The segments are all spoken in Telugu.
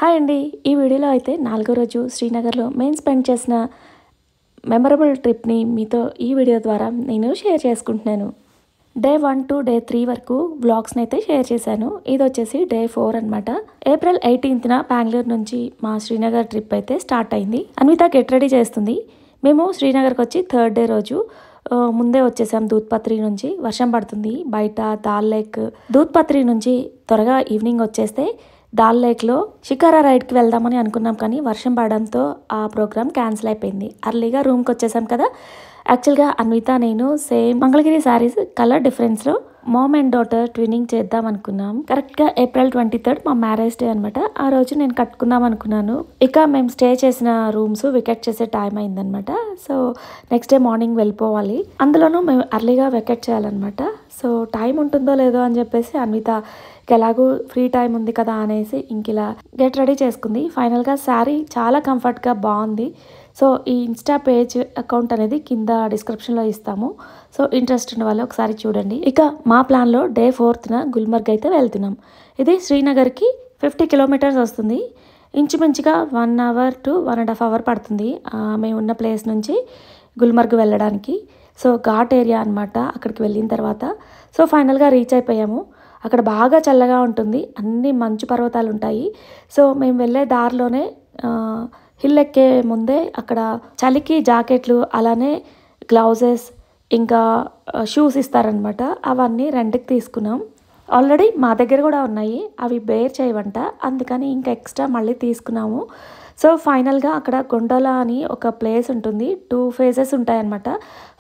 హాయ్ అండి. ఈ వీడియోలో అయితే 4వ రోజు శ్రీనగర్లో మేము స్పెండ్ చేసిన మెమరబుల్ ట్రిప్ని మీతో ఈ వీడియో ద్వారా నేను షేర్ చేసుకుంటున్నాను. డే 1 టు డే 3 వరకు వ్లాగ్స్ని అయితే షేర్ చేశాను. ఇది వచ్చేసి డే 4 అనమాట. ఏప్రిల్ 18న బెంగళూరు నుంచి మా శ్రీనగర్ ట్రిప్ అయితే స్టార్ట్ అయింది. అన్విత గెట్ రెడీ చేస్తుంది. మేము శ్రీనగర్కి వచ్చి థర్డ్ డే రోజు ముందే వచ్చేసాం. దూద్పత్రి నుంచి వర్షం పడుతుంది బయట. దాల్ లేక్ దూద్పత్రి నుంచి త్వరగా ఈవినింగ్ వచ్చేస్తే దాల్ లేక్లో షికారా రైడ్కి వెళ్దామని అనుకున్నాం, కానీ వర్షం పడడంతో ఆ ప్రోగ్రామ్ క్యాన్సిల్ అయిపోయింది. అర్లీగా రూమ్కి వచ్చేసాం కదా. యాక్చువల్గా అన్విత నేను సేమ్ మంగళగిరి శారీస్ కలర్ డిఫరెన్స్లో మామ్ అండ్ డాటర్ ట్విన్నింగ్ చేద్దాం అనుకున్నాం. కరెక్ట్గా ఏప్రిల్ 23 మా మ్యారేజ్ డే అనమాట. ఆ రోజు నేను కట్టుకుందాం అనుకున్నాను. ఇక మేము స్టే చేసిన రూమ్స్ వెకెట్ చేసే టైం అయిందనమాట. సో నెక్స్ట్ డే మార్నింగ్ వెళ్ళిపోవాలి. అందులోనూ మేము అర్లీగా వెకెట్ చేయాలన్నమాట. సో టైం ఉంటుందో లేదో అని చెప్పేసి అన్విత ఎలాగూ ఫ్రీ టైం ఉంది కదా అనేసి ఇంక ఇలా గెట్ రెడీ చేసుకుంది. ఫైనల్గా శారీ చాలా కంఫర్ట్గా బాగుంది. సో ఈ ఇన్స్టా పేజ్ అకౌంట్ అనేది కింద డిస్క్రిప్షన్లో ఇస్తాము. సో ఇంట్రెస్ట్ ఉన్న వాళ్ళు ఒకసారి చూడండి. ఇక మా ప్లాన్లో డే 4న గుల్మర్గ్ అయితే వెళ్తున్నాం. ఇది శ్రీనగర్కి 50 కిలోమీటర్స్ వస్తుంది. ఇంచుమించుగా 1 అవర్ టు 1.5 అవర్ పడుతుంది మేము ఉన్న ప్లేస్ నుంచి గుల్మర్గ్ వెళ్ళడానికి. సో ఘాట్ ఏరియా అనమాట. అక్కడికి వెళ్ళిన తర్వాత సో ఫైనల్గా రీచ్ అయిపోయాము. అక్కడ బాగా చల్లగా ఉంటుంది, అన్ని మంచు పర్వతాలు ఉంటాయి. సో మేము వెళ్ళే దారిలోనే హిల్ ఎక్కే ముందే అక్కడ చలికి జాకెట్లు అలానే గ్లౌజెస్ ఇంకా షూస్ ఇస్తారనమాట. అవన్నీ రెంట్కి తీసుకున్నాం. ఆల్రెడీ మా దగ్గర కూడా ఉన్నాయి, అవి బేర్ చేయవంట, అందుకని ఇంకా ఎక్స్ట్రా మళ్ళీ తీసుకున్నాము. సో ఫైనల్గా అక్కడ గొండోలా అని ఒక ప్లేస్ ఉంటుంది. 2 ఫేజెస్ ఉంటాయన్నమాట.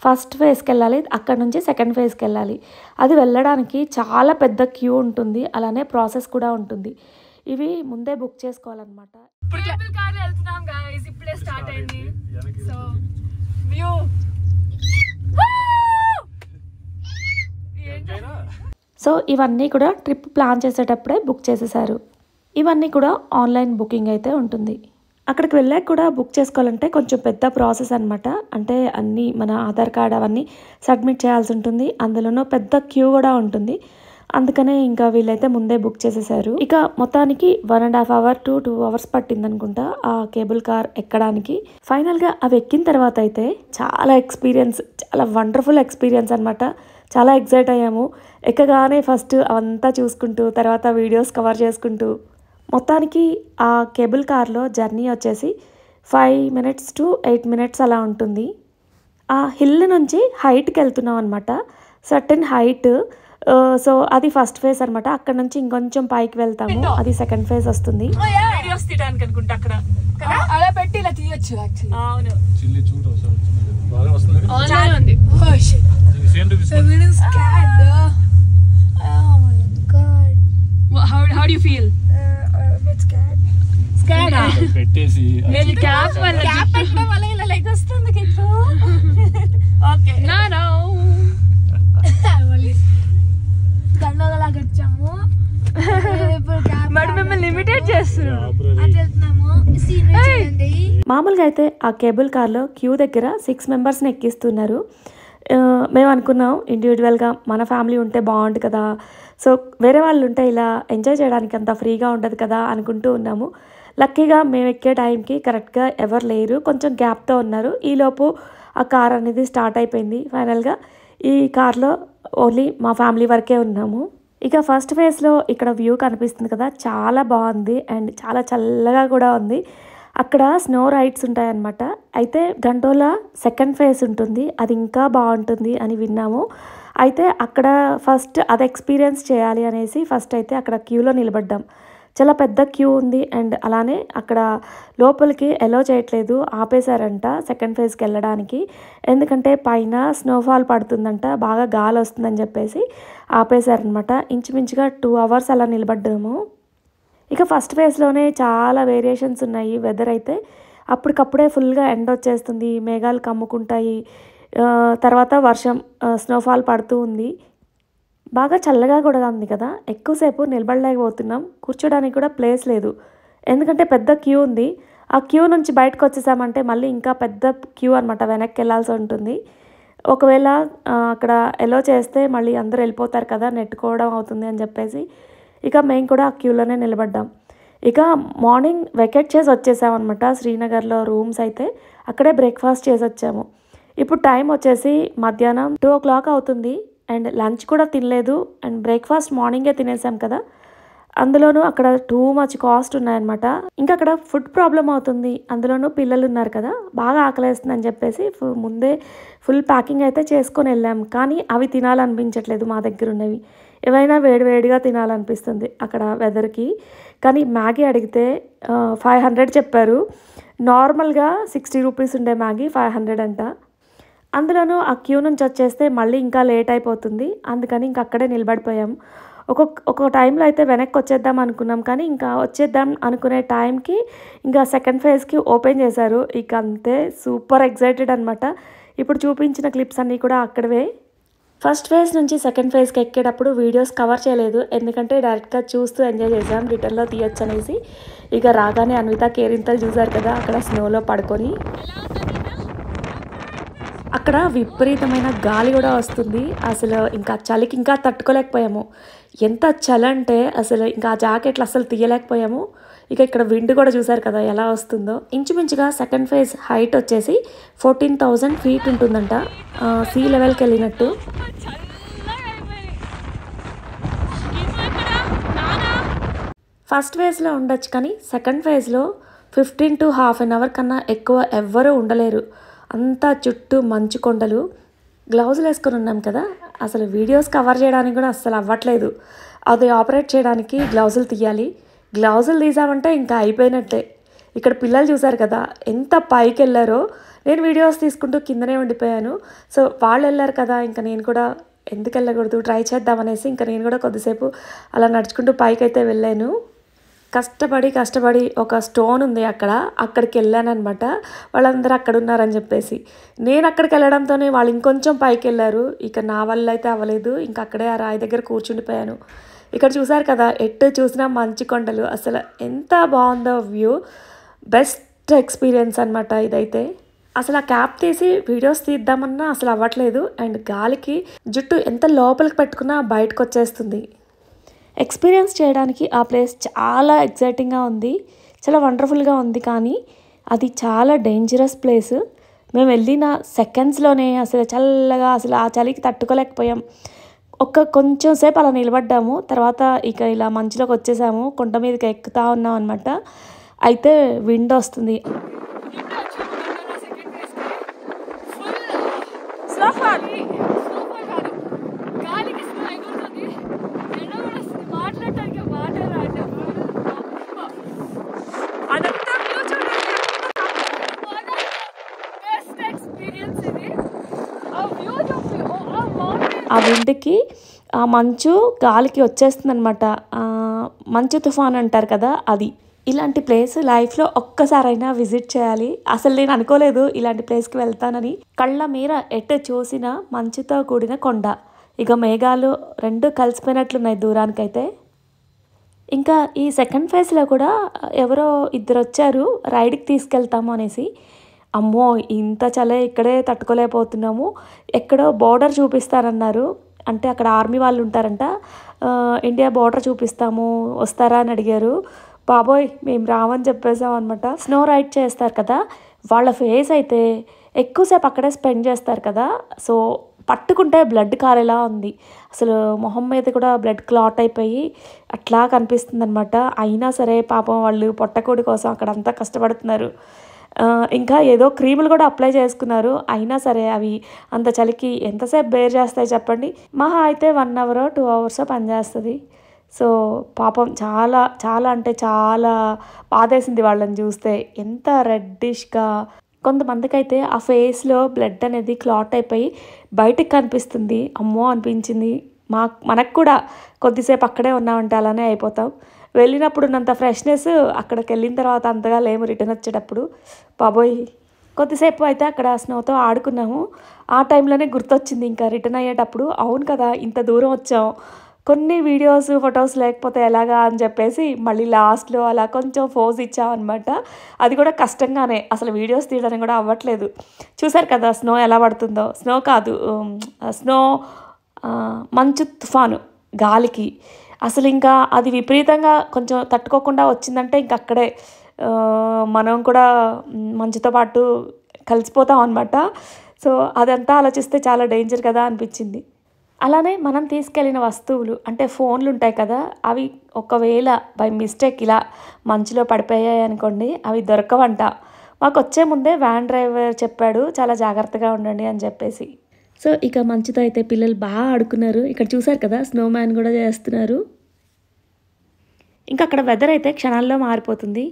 ఫస్ట్ ఫేజ్కి వెళ్ళాలి, అక్కడ నుంచి సెకండ్ ఫేజ్కి వెళ్ళాలి. అది వెళ్ళడానికి చాలా పెద్ద క్యూ ఉంటుంది, అలానే ప్రాసెస్ కూడా ఉంటుంది. ఇవి ముందే బుక్ చేసుకోవాలన్నమాట. ఇప్పుడే స్టార్ట్ అయింది. సో వ్యూ సో ఇవన్నీ కూడా ట్రిప్ ప్లాన్ చేసేటప్పుడే బుక్ చేసేసారు. ఇవన్నీ కూడా ఆన్లైన్ బుకింగ్ అయితే ఉంటుంది. అక్కడికి వెళ్ళాక కూడా బుక్ చేసుకోవాలంటే కొంచెం పెద్ద ప్రాసెస్ అనమాట. అంటే అన్నీ మన ఆధార్ కార్డ్ అవన్నీ సబ్మిట్ చేయాల్సి ఉంటుంది. అందులోనూ పెద్ద క్యూ కూడా ఉంటుంది. అందుకనే ఇంకా వీళ్ళైతే ముందే బుక్ చేసేసారు. ఇక మొత్తానికి 1.5 అవర్ టు 2 అవర్స్ పట్టింది అనుకుంటా ఆ కేబుల్ కార్ ఎక్కడానికి. ఫైనల్గా అవి ఎక్కిన తర్వాత అయితే చాలా వండర్ఫుల్ ఎక్స్పీరియన్స్ అనమాట. చాలా ఎక్సైట్ అయ్యాము. ఎక్కగానే ఫస్ట్ అవంతా చూసుకుంటూ తర్వాత వీడియోస్ కవర్ చేసుకుంటూ మొత్తానికి ఆ కేబుల్ కార్లో జర్నీ వచ్చేసి 5 minutes to 8 minutes అలా ఉంటుంది. ఆ హిల్ నుంచి హైట్కి వెళ్తున్నాం అనమాట. Certain height. సో అది ఫస్ట్ ఫేజ్ అనమాట. అక్కడ నుంచి ఇంకొంచెం పైకి వెళ్తాము, అది సెకండ్ ఫేజ్ వస్తుంది. వీడియోస్ తీయడానికి అనుకుంటా అక్కడ అలా పెట్టి ఇలా తీయొచ్చు. అవును చాలా ఉంది. How do you feel? Bit scared. Scared? పెట్టేసి నేను క్యాప్ పెట్టడం వల్ల ఇలా లెగ్ వస్తుంది కిట్టు. ఓకే నో గండోలాగా వచ్చాము. ఇప్పుడు క్యాప్ మరి మిమ్మల్ని లిమిటెడ్ చేస్తున్నారు. అటు వెళ్తున్నాము. సీన్ చూడండి. మామూలుగా అయితే ఆ కేబుల్ కార్లో క్యూ దగ్గర 6 మెంబర్స్ని ఎక్కిస్తున్నారు. మేము అనుకున్నాం ఇండివిజువల్గా మన ఫ్యామిలీ ఉంటే బాగుంటుంది కదా. సో వేరే వాళ్ళు ఉంటే ఇలా ఎంజాయ్ చేయడానికి అంత ఫ్రీగా ఉండదు కదా అనుకుంటూ ఉన్నాము. లక్కీగా మేము ఎక్కే టైంకి కరెక్ట్గా ఎవరు లేరు, కొంచెం గ్యాప్తో ఉన్నారు. ఈలోపు ఆ కార్ అనేది స్టార్ట్ అయిపోయింది. ఫైనల్గా ఈ కార్లో ఓన్లీ మా ఫ్యామిలీ వరకే ఉన్నాము. ఇక ఫస్ట్ ఫేజ్లో ఇక్కడ వ్యూ కనిపిస్తుంది కదా, చాలా బాగుంది అండ్ చాలా చల్లగా కూడా ఉంది. అక్కడ స్నో రైడ్స్ ఉంటాయన్నమాట. అయితే గంటోలా సెకండ్ ఫేజ్ ఉంటుంది, అది ఇంకా బాగుంటుంది అని విన్నాము. అయితే అక్కడ ఫస్ట్ అది ఎక్స్పీరియన్స్ చేయాలి అనేసి ఫస్ట్ అయితే అక్కడ క్యూలో నిలబడ్డాం. చాలా పెద్ద క్యూ ఉంది అండ్ అలానే అక్కడ లోపలికి ఎలో చేయట్లేదు, ఆపేశారంట సెకండ్ ఫేజ్కి వెళ్ళడానికి. ఎందుకంటే పైన స్నోఫాల్ పడుతుందంట, బాగా గాలి వస్తుందని చెప్పేసి ఆపేశారనమాట. ఇంచుమించుగా 2 అవర్స్ అలా నిలబడ్డాము. ఇక ఫస్ట్ ఫేజ్లోనే చాలా వేరియేషన్స్ ఉన్నాయి. వెదర్ అయితే అప్పటికప్పుడే ఫుల్గా ఎండ వచ్చేస్తుంది, మేఘాలు కమ్ముకుంటాయి, తర్వాత వర్షం స్నోఫాల్ పడుతూ ఉంది. బాగా చల్లగా కూడా ఉంది కదా. ఎక్కువసేపు నిలబడలేకపోతున్నాం, కూర్చోడానికి కూడా ప్లేస్ లేదు, ఎందుకంటే పెద్ద క్యూ ఉంది. ఆ క్యూ నుంచి బయటకు వచ్చేసామంటే మళ్ళీ ఇంకా పెద్ద క్యూ అనమాట, వెనక్కి వెళ్ళాల్సి ఉంటుంది. ఒకవేళ అక్కడ ఎలో చేస్తే మళ్ళీ అందరూ వెళ్ళిపోతారు కదా, నెట్టుకోవడం అవుతుంది అని చెప్పేసి ఇక మేము కూడా ఆ క్యూలోనే నిలబడ్డాం. ఇక మార్నింగ్ వెకేట్ చేసి వచ్చేసామన్నమాట శ్రీనగర్లో రూమ్స్ అయితే. అక్కడే బ్రేక్ఫాస్ట్ చేసి వచ్చాము. ఇప్పుడు టైం వచ్చేసి మధ్యాహ్నం 2 o'clock అవుతుంది. అండ్ లంచ్ కూడా తినలేదు. అండ్ బ్రేక్ఫాస్ట్ మార్నింగే తినేసాం కదా, అందులోనూ అక్కడ టూ మచ్ కాస్ట్ ఉన్నాయన్నమాట. ఇంకా అక్కడ ఫుడ్ ప్రాబ్లం అవుతుంది, అందులోనూ పిల్లలు ఉన్నారు కదా, బాగా ఆకలేస్తుందని చెప్పేసి ముందే ఫుల్ ప్యాకింగ్ అయితే చేసుకొని వెళ్ళాం. కానీ అవి తినాలనిపించట్లేదు మా దగ్గర ఉన్నవి. ఏవైనా వేడివేడిగా తినాలనిపిస్తుంది అక్కడ వెదర్కి. కానీ మ్యాగీ అడిగితే 500 చెప్పారు. నార్మల్గా 60 రూపీస్ ఉండే మ్యాగీ 500 అంట. అందులోనూ ఆ క్యూ నుంచి వచ్చేస్తే మళ్ళీ ఇంకా లేట్ అయిపోతుంది. అందుకని ఇంకా అక్కడే నిలబడిపోయాం. ఒక్కొక్క టైంలో అయితే వెనక్కి వచ్చేద్దాం అనుకున్నాం, కానీ ఇంకా వచ్చేద్దాం అనుకునే టైంకి ఇంకా సెకండ్ ఫేజ్కి ఓపెన్ చేశారు. ఇక అంతే, సూపర్ ఎక్సైటెడ్ అనమాట. ఇప్పుడు చూపించిన క్లిప్స్ అన్నీ కూడా అక్కడవే. ఫస్ట్ ఫేజ్ నుంచి సెకండ్ ఫేజ్కి ఎక్కేటప్పుడు వీడియోస్ కవర్ చేయలేదు, ఎందుకంటే డైరెక్ట్గా చూస్తూ ఎంజాయ్ చేసాం, రిటర్న్లో తీయచ్చు అనేసి. ఇక రాగానే అన్విత కేరింతలు చూసారు కదా, అక్కడ స్నోలో పడుకొని. అక్కడ విపరీతమైన గాలి కూడా వస్తుంది. అసలు ఇంకా చలికి ఇంకా తట్టుకోలేకపోయాము. ఎంత చలి అంటే అసలు ఇంకా ఆ జాకెట్లు అసలు తీయలేకపోయాము. ఇక ఇక్కడ విండ్ కూడా చూసారు కదా ఎలా వస్తుందో. ఇంచుమించుగా సెకండ్ ఫేజ్ హైట్ వచ్చేసి 14,000 feet ఉంటుందంట, సీ లెవెల్కి వెళ్ళినట్టు. ఫస్ట్ ఫేజ్లో ఉండొచ్చు, కానీ సెకండ్ ఫేజ్లో 15 to half an hour కన్నా ఎక్కువ ఎవ్వరూ ఉండలేరు. అంతా చుట్టూ మంచు కొండలు. గ్లౌజులు వేసుకొని ఉన్నాం కదా, అసలు వీడియోస్ కవర్ చేయడానికి కూడా అస్సలు అవ్వట్లేదు. అది ఆపరేట్ చేయడానికి గ్లౌజులు తీయాలి. గ్లౌజులు తీసామంటే ఇంకా అయిపోయినట్టే. ఇక్కడ పిల్లలు చూసారు కదా ఎంత పైకి వెళ్ళారో. నేను వీడియోస్ తీసుకుంటూ కిందనే ఉండిపోయాను. సో వాళ్ళు వెళ్ళారు కదా, ఇంకా నేను కూడా ఎందుకు వెళ్ళకూడదు, ట్రై చేద్దామనేసి ఇంకా నేను కూడా కొద్దిసేపు అలా నడుచుకుంటూ పైకి అయితే వెళ్ళాను. కష్టపడి ఒక స్టోన్ ఉంది అక్కడికి వెళ్ళాను అనమాట. వాళ్ళందరూ అక్కడ ఉన్నారని చెప్పేసి నేను అక్కడికి వెళ్ళడంతోనే వాళ్ళు ఇంకొంచెం పైకి వెళ్ళారు. ఇక నా వల్ల అయితే అవ్వలేదు, ఇంకా అక్కడే ఆ రాయి దగ్గర కూర్చుండిపోయాను. ఇక్కడ చూసారు కదా, ఎటు చూసినా మంచు కొండలు. అసలు ఎంత బాగుందో వ్యూ. బెస్ట్ ఎక్స్పీరియన్స్ అనమాట ఇదైతే. అసలు ఆ క్యాప్ తీసి వీడియోస్ తీద్దామన్నా అసలు అవ్వట్లేదు. అండ్ గాలికి జుట్టు ఎంత లోపలికి పెట్టుకున్నా బయటకు వచ్చేస్తుంది. ఎక్స్పీరియన్స్ చేయడానికి ఆ ప్లేస్ చాలా ఎక్సైటింగ్గా ఉంది, చాలా వండర్ఫుల్గా ఉంది. కానీ అది చాలా డేంజరస్ ప్లేస్. మేము వెళ్ళిన సెకండ్స్లోనే అసలు చల్లగా, అసలు ఆ చలికి తట్టుకోలేకపోయాం. కొంచెం సేపు అలా నిలబడ్డాము, తర్వాత ఇక ఇలా మంచులోకి వచ్చేసాము. కొండ మీదకి ఎక్కుతా ఉన్నాం అనమాట. అయితే విండ్ వస్తుంది. ఆ విండ్కి ఆ మంచు గాలికి వచ్చేస్తుంది అనమాట. మంచు తుఫాన్ అంటారు కదా అది. ఇలాంటి ప్లేస్ లైఫ్లో ఒక్కసారైనా విజిట్ చేయాలి. అసలు నేను అనుకోలేదు ఇలాంటి ప్లేస్కి వెళ్తానని. కళ్ళ మీద ఎటు చూసినా మంచుతో కూడిన కొండ, ఇక మేఘాలు రెండు కలిసిపోయినట్లున్నాయి దూరానికైతే. ఇంకా ఈ సెకండ్ ఫేజ్లో కూడా ఎవరో ఇద్దరు వచ్చారు రైడ్కి తీసుకెళ్తాము అనేసి. అమ్మో ఇంత చలే ఇక్కడే తట్టుకోలేకపోతున్నాము. ఎక్కడో బోర్డర్ చూపిస్తారన్నారు, అంటే అక్కడ ఆర్మీ వాళ్ళు ఉంటారంట. ఇండియా బోర్డర్ చూపిస్తాము వస్తారా అని అడిగారు. బాబోయ్ మేము రామని చెప్పేసాం అనమాట. స్నో రైడ్ చేస్తారు కదా, వాళ్ళ ఫేస్ అయితే ఎక్కువసేపు అక్కడే స్పెండ్ చేస్తారు కదా, సో పట్టుకుంటే బ్లడ్ కారేలా ఉంది. అసలు మొహం మీద కూడా బ్లడ్ క్లాట్ అయిపోయి అట్లా కనిపిస్తుంది అనమాట. అయినా సరే పాపం వాళ్ళు పొట్టకోడి కోసం అక్కడంతా కష్టపడుతున్నారు. ఇంకా ఏదో క్రీములు కూడా అప్లై చేసుకున్నారు. అయినా సరే అవి అంత చలికి ఎంతసేపు బేర్ చేస్తాయి చెప్పండి. మహా అయితే 1 hour 2 hours పనిచేస్తుంది. సో పాపం చాలా చాలా అంటే చాలా బాధేసింది వాళ్ళని చూస్తే. ఎంత రెడ్డిష్గా, కొంతమందికి అయితే ఆ ఫేస్లో బ్లడ్ అనేది క్లాట్ అయిపోయి బయటికి కనిపిస్తుంది. అమ్మో అనిపించింది. మనకు కూడా కొద్దిసేపు అక్కడే ఉన్నామంటే అలానే అయిపోతాం. వెళ్ళినప్పుడు ఉన్నంత ఫ్రెష్నెస్ అక్కడికి వెళ్ళిన తర్వాత అంతగా లేము రిటర్న్ వచ్చేటప్పుడు. బాబోయ్ కొద్దిసేపు అయితే అక్కడ స్నోతో ఆడుకున్నాము. ఆ టైంలోనే గుర్తొచ్చింది ఇంకా రిటర్న్ అయ్యేటప్పుడు, అవును కదా ఇంత దూరం వచ్చాం, కొన్ని వీడియోస్ ఫొటోస్ లేకపోతే ఎలాగా అని చెప్పేసి మళ్ళీ లాస్ట్లో అలా కొంచెం ఫోజ్ ఇచ్చామన్నమాట. అది కూడా కష్టంగానే, అసలు వీడియోస్ తీయడానికి కూడా అవ్వట్లేదు. చూసారు కదా స్నో ఎలా పడుతుందో. స్నో కాదు, స్నో మంచు తుఫాను గాలికి అసలు ఇంకా అది విపరీతంగా కొంచెం తట్టుకోకుండా వచ్చిందంటే ఇంక అక్కడే మనం కూడా మంచుతో పాటు కలిసిపోతాం అనమాట. సో అదంతా ఆలోచిస్తే చాలా డేంజర్ కదా అనిపించింది. అలానే మనం తీసుకెళ్ళిన వస్తువులు అంటే ఫోన్లు ఉంటాయి కదా, అవి ఒకవేళ బై మిస్టేక్ ఇలా మంచులో పడిపోయాయి అనుకోండి, అవి దొరకవంట. మాకు వచ్చే ముందే వ్యాన్ డ్రైవర్ చెప్పాడు చాలా జాగ్రత్తగా ఉండండి అని చెప్పేసి. సో ఇక మంచుతో అయితే పిల్లలు బాగా ఆడుకున్నారు. ఇక్కడ చూసారు కదా స్నో మ్యాన్ కూడా చేస్తున్నారు. ఇంకా అక్కడ వెదర్ అయితే క్షణాల్లో మారిపోతుంది.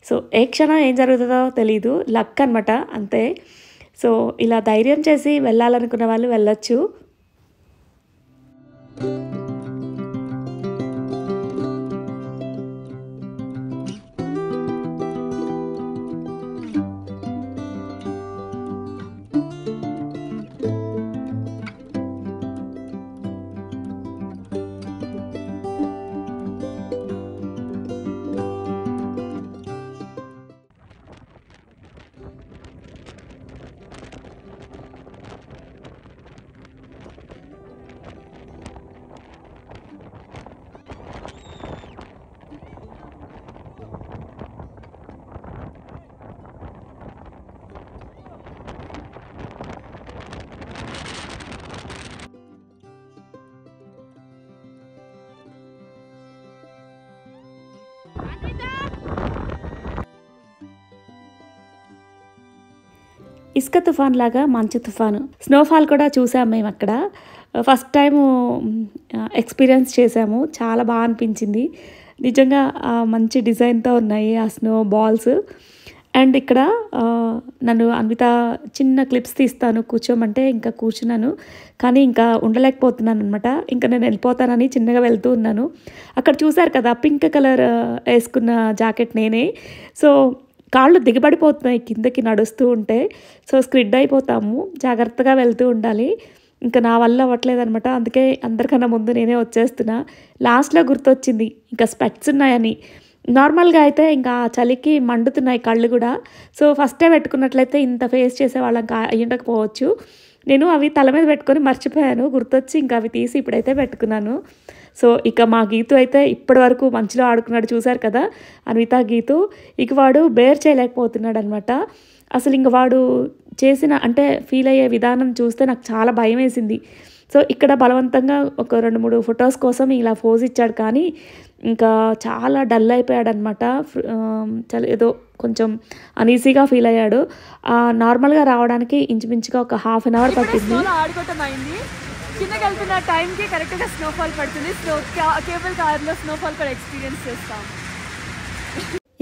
సో ఏ క్షణం ఏం జరుగుతుందో తెలీదు, లక్ అనమాట అంతే. సో ఇలా ధైర్యం చేసి వెళ్ళాలనుకున్న వాళ్ళు వెళ్ళొచ్చు. ఇసుక తుఫాన్ లాగా మంచు తుఫాను, స్నోఫాల్ కూడా చూసాము మేము అక్కడ. ఫస్ట్ టైము ఎక్స్పీరియన్స్ చేసాము, చాలా బాగా అనిపించింది నిజంగా. మంచి డిజైన్తో ఉన్నాయి ఆ స్నో బాల్స్. అండ్ ఇక్కడ నన్ను అన్విత చిన్న క్లిప్స్ తీస్తాను కూర్చోమంటే ఇంకా కూర్చున్నాను, కానీ ఇంకా ఉండలేకపోతున్నాను అనమాట. ఇంకా నేను వెళ్ళిపోతానని చిన్నగా వెళ్తూ ఉన్నాను. అక్కడ చూసారు కదా పింక్ కలర్ వేసుకున్న జాకెట్ నేనే. సో కాళ్ళు దిగబడిపోతున్నాయి కిందకి నడుస్తూ ఉంటే. సో స్క్రిడ్ అయిపోతాము, జాగ్రత్తగా వెళ్తూ ఉండాలి. ఇంకా నా వల్ల అవ్వట్లేదు అనమాట, అందుకే అందరికన్నా ముందు నేనే వచ్చేస్తున్నా. లాస్ట్లో గుర్తొచ్చింది ఇంకా స్పెట్స్ ఉన్నాయని. నార్మల్గా అయితే ఇంకా చలికి మండుతున్నాయి కళ్ళు కూడా. సో ఫస్టే పెట్టుకున్నట్లయితే ఇంత ఫేస్ చేసేవాళ్ళం అయ్యుండకపోవచ్చు. నేను అవి తల మీద పెట్టుకొని మర్చిపోయాను, గుర్తొచ్చి ఇంకా అవి తీసి ఇప్పుడైతే పెట్టుకున్నాను. సో ఇక మా గీతు అయితే ఇప్పటి వరకు మంచులో ఆడుకున్నాడు చూసారు కదా అన్విత గీతు. ఇక వాడు బేర్ చేయలేకపోతున్నాడు అనమాట. అసలు ఇంక వాడు చేసిన అంటే ఫీల్ అయ్యే విధానం చూస్తే నాకు చాలా భయం వేసింది. సో ఇక్కడ బలవంతంగా ఒక 2-3 ఫొటోస్ కోసం ఇలా పోజ్ ఇచ్చాడు, కానీ ఇంకా చాలా డల్ అయిపోయాడు అనమాట. చాలా ఏదో కొంచెం అనీజీగా ఫీల్ అయ్యాడు. నార్మల్గా రావడానికి ఇంచుమించుగా ఒక ½ అన్ అవర్ పట్టింది. ఆడుకోవటం అయింది, కిందకి వెళ్తున్న టైంకి కరెక్ట్గా స్నోఫాల్ పడుతుంది. కేబుల్ కార్లో స్నోఫాల్ కూడా ఎక్స్పీరియన్స్ చేస్తాం.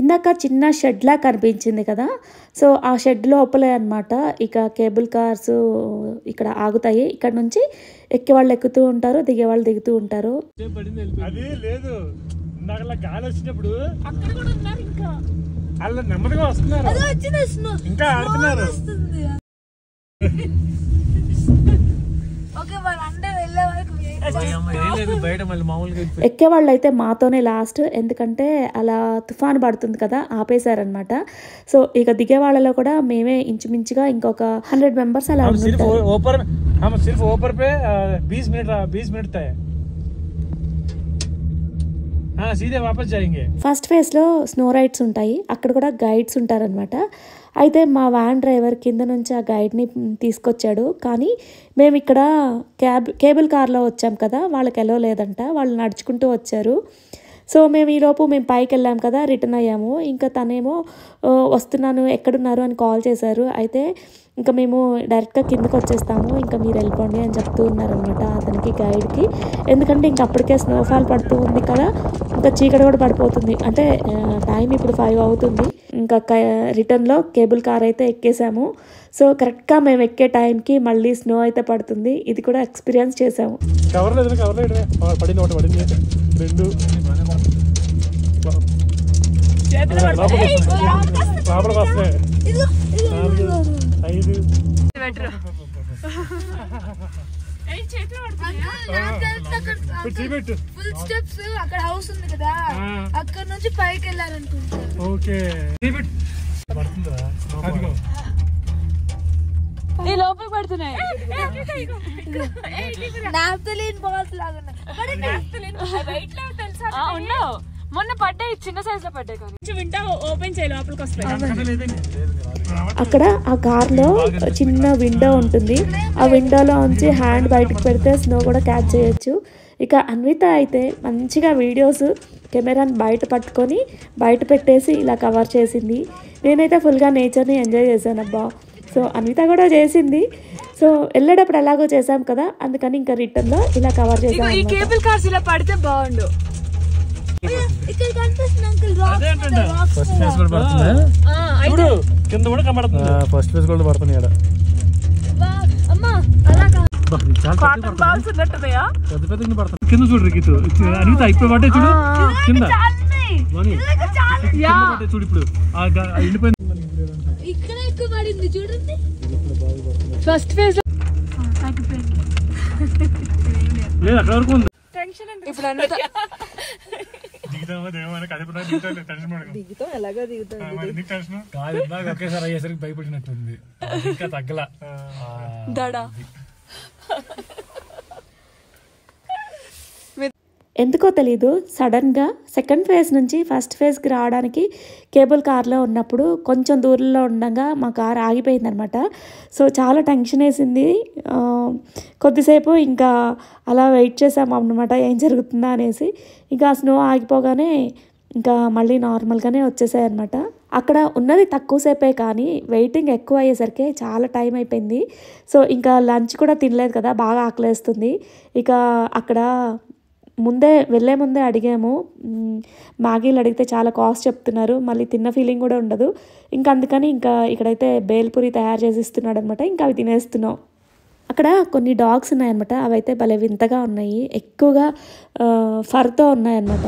ఇందాక చిన్న షెడ్లా కనిపించింది కదా, సో ఆ షెడ్ లోపలే అనమాట ఇక కేబుల్ కార్స్ ఇక్కడ ఆగుతాయి. ఇక్కడ నుంచి ఎక్కేవాళ్ళు ఎక్కుతూ ఉంటారు, దిగేవాళ్ళు దిగుతూ ఉంటారు. అది లేదు గాలి వచ్చినప్పుడు అక్కడ కూడా ఉన్నారు, ఇంకా వాళ్ళు నెమ్మదిగా వస్తున్నారు, ఇంకా ఆడుతున్నారు. ఎక్కేవాళ్ళు అయితే మాతోనే లాస్ట్, ఎందుకంటే అలా తుఫాను పడుతుంది కదా ఆపేశారనమాట. సో ఇక దిగే వాళ్ళలో కూడా మేమే ఇంచుమించుగా ఇంకొక 100 మెంబర్స్ అలా ఫస్ట్ ఫేజ్ లో స్నో రైడ్స్ ఉంటాయి, అక్కడ కూడా గైడ్స్ ఉంటారనమాట. అయితే మా వ్యాన్ డ్రైవర్ కింద నుంచి ఆ గైడ్ని తీసుకొచ్చాడు, కానీ మేము ఇక్కడ కేబుల్ కార్లో వచ్చాం కదా, వాళ్ళకి ఎలో లేదంట, వాళ్ళు నడుచుకుంటూ వచ్చారు. సో మేము ఈలోపు మేము పైకి వెళ్ళాం కదా, రిటర్న్ అయ్యాము. ఇంకా తనేమో వస్తున్నాను ఎక్కడున్నారు అని కాల్ చేశారు. అయితే ఇంకా మేము డైరెక్ట్గా కిందకి వచ్చేస్తాము, ఇంకా మీరు వెళ్ళిపోండి అని చెప్తూ ఉన్నారనమాట అతనికి గైడ్కి. ఎందుకంటే ఇంక అప్పటికే స్నోఫాల్ పడుతూ ఉంది కదా, ఇంకా చీకటి కూడా పడిపోతుంది, అంటే టైం ఇప్పుడు 5 అవుతుంది. ఇంకా రిటర్న్లో కేబుల్ కార్ అయితే ఎక్కేసాము. సో కరెక్ట్గా మేము ఎక్కే టైంకి మళ్ళీ స్నో అయితే పడుతుంది. ఇది కూడా ఎక్స్పీరియన్స్ చేసాము. ఫుల్ స్టెప్స్ అక్కడ హౌస్ ఉంది కదా, అక్కడ నుంచి పైకి వెళ్ళాలనుకుంటా. లోపలికి పడుతున్నాయి, నాప్తలీన్ బాల్స్ లాగా ఉన్నాయి. ఉండవు. మొన్న పడ్డాయి, చిన్న సైజ్ లో పడ్డాయి. కానీ వింటా ఓపెన్ చేయాలి, లోపలికి వస్తాయి. అక్కడ ఆ కార్లో చిన్న విండో ఉంటుంది. ఆ విండోలో ఉంచి హ్యాండ్ బయటకు పెడితే స్నో కూడా క్యాచ్ చేయొచ్చు. ఇక అన్విత అయితే మంచిగా వీడియోస్ కెమెరాని బయట పట్టుకొని బయట పెట్టేసి ఇలా కవర్ చేసింది. నేనైతే ఫుల్గా నేచర్ని ఎంజాయ్ చేశాను అబ్బా. సో అన్విత కూడా చేసింది. సో వెళ్ళేటప్పుడు ఎలాగో చేసాం కదా, అందుకని ఇంకా రిటర్న్లో ఇలా కవర్ చేసాం. ఈ కేబుల్ కార్స్ ఇలా పడితే బాగుండు. ఇక్కడ కనిపిస్తుంది అంకుల్ ఫస్ట్ ఫేస్ కూడా పడుతుందా? చూడు కింద కూడా కనబడుతుంది. ఫస్ట్ ఫేస్ కూడా పడుతుంది కదా. అమ్మా అలా కాదు, కాటన్ బాల్స్ ఉన్నట్టున్నాయా? పెద్ద పెద్ద పడుతుంది. కింద చూడు రికిత్ అనిత అయిపోయి పట్టే చూడు కింద చూడు. ఇప్పుడు ఎండిపోయింది. ఇక్కడ ఎక్కువ పడింది చూడండి. ఫస్ట్ ఫేజ్ లేదు అక్కడ వరకు ఉంది. ఇప్పుడు అన్విత ఒకేసారి అయ్యేసరికి భయపడినట్టుంది. ఇంకా తగ్గల దడా. ఎందుకో తెలీదు, సడన్గా సెకండ్ ఫేజ్ నుంచి ఫస్ట్ ఫేజ్కి రావడానికి కేబుల్ కార్లో ఉన్నప్పుడు కొంచెం దూరంలో ఉండగా మా కార్ ఆగిపోయిందనమాట. సో చాలా టెన్షన్ వేసింది. కొద్దిసేపు ఇంకా అలా వెయిట్ చేసాము అన్నమాట, ఏం జరుగుతుందా అనేసి. ఇంకా స్నో ఆగిపోగానే ఇంకా మళ్ళీ నార్మల్గానే వచ్చేసాయి అనమాట. అక్కడ ఉన్నది తక్కువసేపే కానీ వెయిటింగ్ ఎక్కువ అయ్యేసరికి చాలా టైం అయిపోయింది. సో ఇంకా లంచ్ కూడా తినలేదు కదా, బాగా ఆకలేస్తుంది. ఇక అక్కడ వెళ్ళే ముందే అడిగాము. మ్యాగీలు అడిగితే చాలా కాస్ట్ చెప్తున్నారు, మళ్ళీ తిన్న ఫీలింగ్ కూడా ఉండదు. ఇంకా అందుకని ఇంకా ఇక్కడైతే బేల్పూరి తయారు చేసి ఇస్తున్నాడు అనమాట. ఇంకా అవి తినేస్తున్నాం. అక్కడ కొన్ని డాగ్స్ ఉన్నాయన్నమాట, అవి అయితే భలే వింతగా ఉన్నాయి, ఎక్కువగా ఫర్తో ఉన్నాయన్నమాట.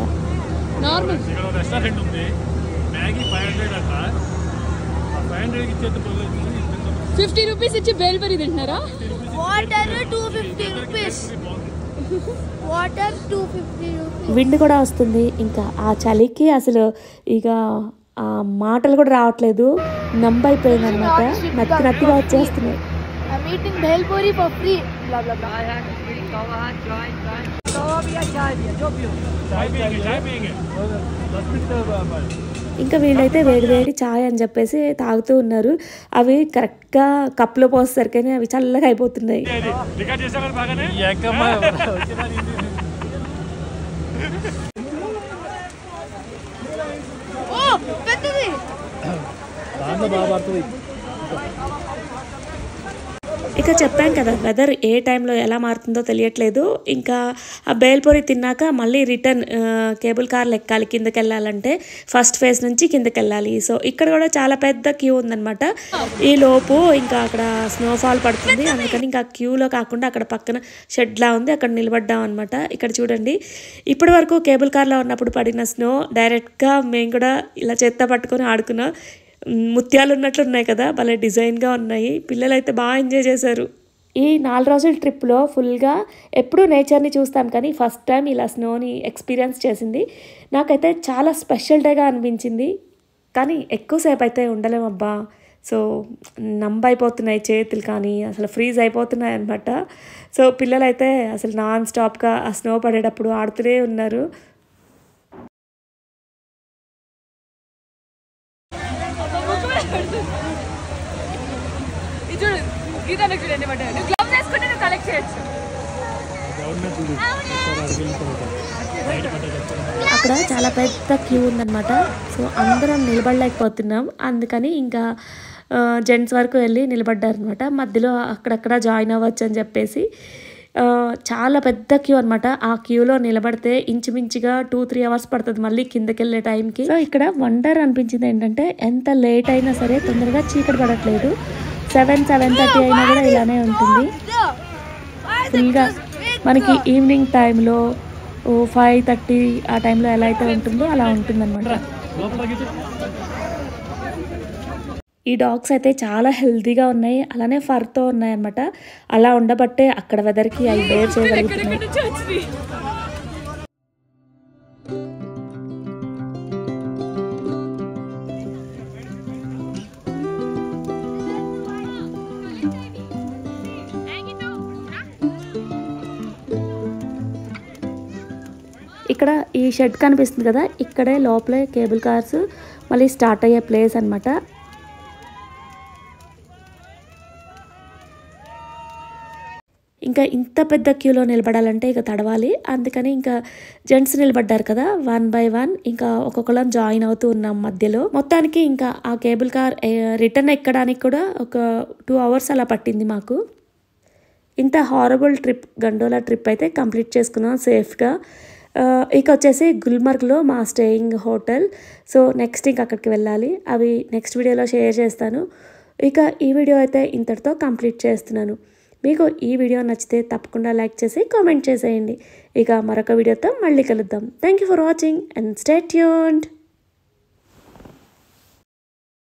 నార్మల్ రెస్టారెంట్ ఉంది, మ్యాగీ 500 అంట. 500 ఇచ్చేది 50 రూపీస్ ఇచ్చి బేల్పూరి తింటున్నారా? Water 250 rupees. Water 250 rupees. Wind కూడా వస్తుంది. ఇంకా ఆ చలికి అసలు ఇక ఆ మాటలు కూడా రావట్లేదు, నంబైపోయింది అనమాట. నత్తిగా వచ్చేస్తున్నాయి. I'm eating bhelpuri for free. Blah blah blah. ఇంకా వీళ్ళైతే వేడి ఛాయ్ అని చెప్పేసి తాగుతూ ఉన్నారు. అవి కరెక్ట్గా కప్పులో పోసేసరికనే అవి చల్లగా అయిపోతున్నాయి. Oh, పెద్దది. ఇక చెప్పాం కదా, వెదర్ ఏ టైంలో ఎలా మారుతుందో తెలియట్లేదు. ఇంకా ఆ బేల్పూరి తిన్నాక మళ్ళీ రిటర్న్ కేబుల్ కార్లు ఎక్కాలి. కిందకి వెళ్ళాలంటే ఫస్ట్ ఫేజ్ నుంచి కిందకి వెళ్ళాలి. సో ఇక్కడ కూడా చాలా పెద్ద క్యూ ఉందన్నమాట. ఈ లోపు ఇంకా అక్కడ స్నోఫాల్ పడుతుంది, అందుకని ఇంకా క్యూలో కాకుండా అక్కడ పక్కన షెడ్లా ఉంది, అక్కడ నిలబడ్డాం అనమాట. ఇక్కడ చూడండి, ఇప్పటి వరకు కేబుల్ కార్లో ఉన్నప్పుడు పడిన స్నో డైరెక్ట్గా మేము కూడా ఇలా చేత్తో పట్టుకొని ఆడుకున్నాం. ముత్యాలు ఉన్నట్లు ఉన్నాయి కదా, భలే డిజైన్గా ఉన్నాయి. పిల్లలు అయితే బాగా ఎంజాయ్ చేశారు. ఈ 4 రోజుల ట్రిప్లో ఫుల్గా ఎప్పుడూ నేచర్ని చూస్తాం కానీ ఫస్ట్ టైం ఇలా స్నోని ఎక్స్పీరియన్స్ చేసింది. నాకైతే చాలా స్పెషల్ డేగా అనిపించింది. కానీ ఎక్కువసేపు అయితే ఉండలేమబ్బా. సో నంబైపోతున్నాయి చేతులు, కానీ అసలు ఫ్రీజ్ అయిపోతున్నాయి అనమాట. సో పిల్లలైతే అసలు నాన్ స్టాప్గా ఆ స్నో పడేటప్పుడు ఆడుతూనే ఉన్నారు. గ్లౌజ్ వేసుకుంటే నువ్వు కలెక్ట్ చేయొచ్చు. అక్కడ చాలా పెద్ద క్యూ ఉందన్నమాట. సో అందరం నిలబడలేకపోతున్నాం, అందుకని ఇంకా జెంట్స్ వరకు వెళ్ళి నిలబడ్డారనమాట. మధ్యలో అక్కడక్కడ జాయిన్ అవ్వచ్చు అని చెప్పేసి చాలా పెద్ద క్యూ అనమాట. ఆ క్యూలో నిలబడితే ఇంచుమించుగా 2-3 అవర్స్ పడుతుంది మళ్ళీ కిందకి వెళ్ళే టైంకి. సో ఇక్కడ వండర్ అనిపించింది ఏంటంటే, ఎంత లేట్ అయినా సరే తొందరగా చీకటి పడట్లేదు. 7-7:30 అయినా కూడా ఇలానే ఉంటుంది. ఫుల్గా మనకి ఈవినింగ్ టైంలో 5:30 ఆ టైంలో ఎలా అయితే ఉంటుందో అలా ఉంటుందన్నమాట. ఈ డాగ్స్ అయితే చాలా హెల్తీగా ఉన్నాయి, అలానే ఫర్తో ఉన్నాయన్నమాట. అలా ఉండబట్టే అక్కడ వెదర్కి అవి బేర్ చేయగలుగుతున్నాయి. ఇక్కడ ఈ షెడ్ కనిపిస్తుంది కదా, ఇక్కడే లోపలే కేబుల్ కార్స్ మళ్ళీ స్టార్ట్ అయ్యే ప్లేస్ అనమాట. ఇంకా ఇంత పెద్ద క్యూలో నిలబడాలంటే ఇక తడవాలి. అందుకని ఇంకా జెంట్స్ నిలబడ్డారు కదా, 1 by 1 ఇంకా ఒక్కొక్కళ్ళం జాయిన్ అవుతూ ఉన్నాం మధ్యలో. మొత్తానికి ఇంకా ఆ కేబుల్ కార్ రిటర్న్ ఎక్కడానికి కూడా ఒక 2 hours అలా పట్టింది మాకు. ఇంత హారబుల్ ట్రిప్, గండోలా ట్రిప్ అయితే కంప్లీట్ చేసుకున్నాం సేఫ్గా. ఇక వచ్చేసి గుల్మర్గ్లో మా స్టేయింగ్ హోటల్. సో నెక్స్ట్ ఇంక అక్కడికి వెళ్ళాలి. అవి నెక్స్ట్ వీడియోలో షేర్ చేస్తాను. ఇక ఈ వీడియో అయితే ఇంతటితో కంప్లీట్ చేస్తున్నాను. మీకు ఈ వీడియో నచ్చితే తప్పకుండా లైక్ చేసి కామెంట్ చేసేయండి. ఇక మరొక వీడియోతో మళ్ళీ కలుద్దాం. Thank you for watching and stay tuned.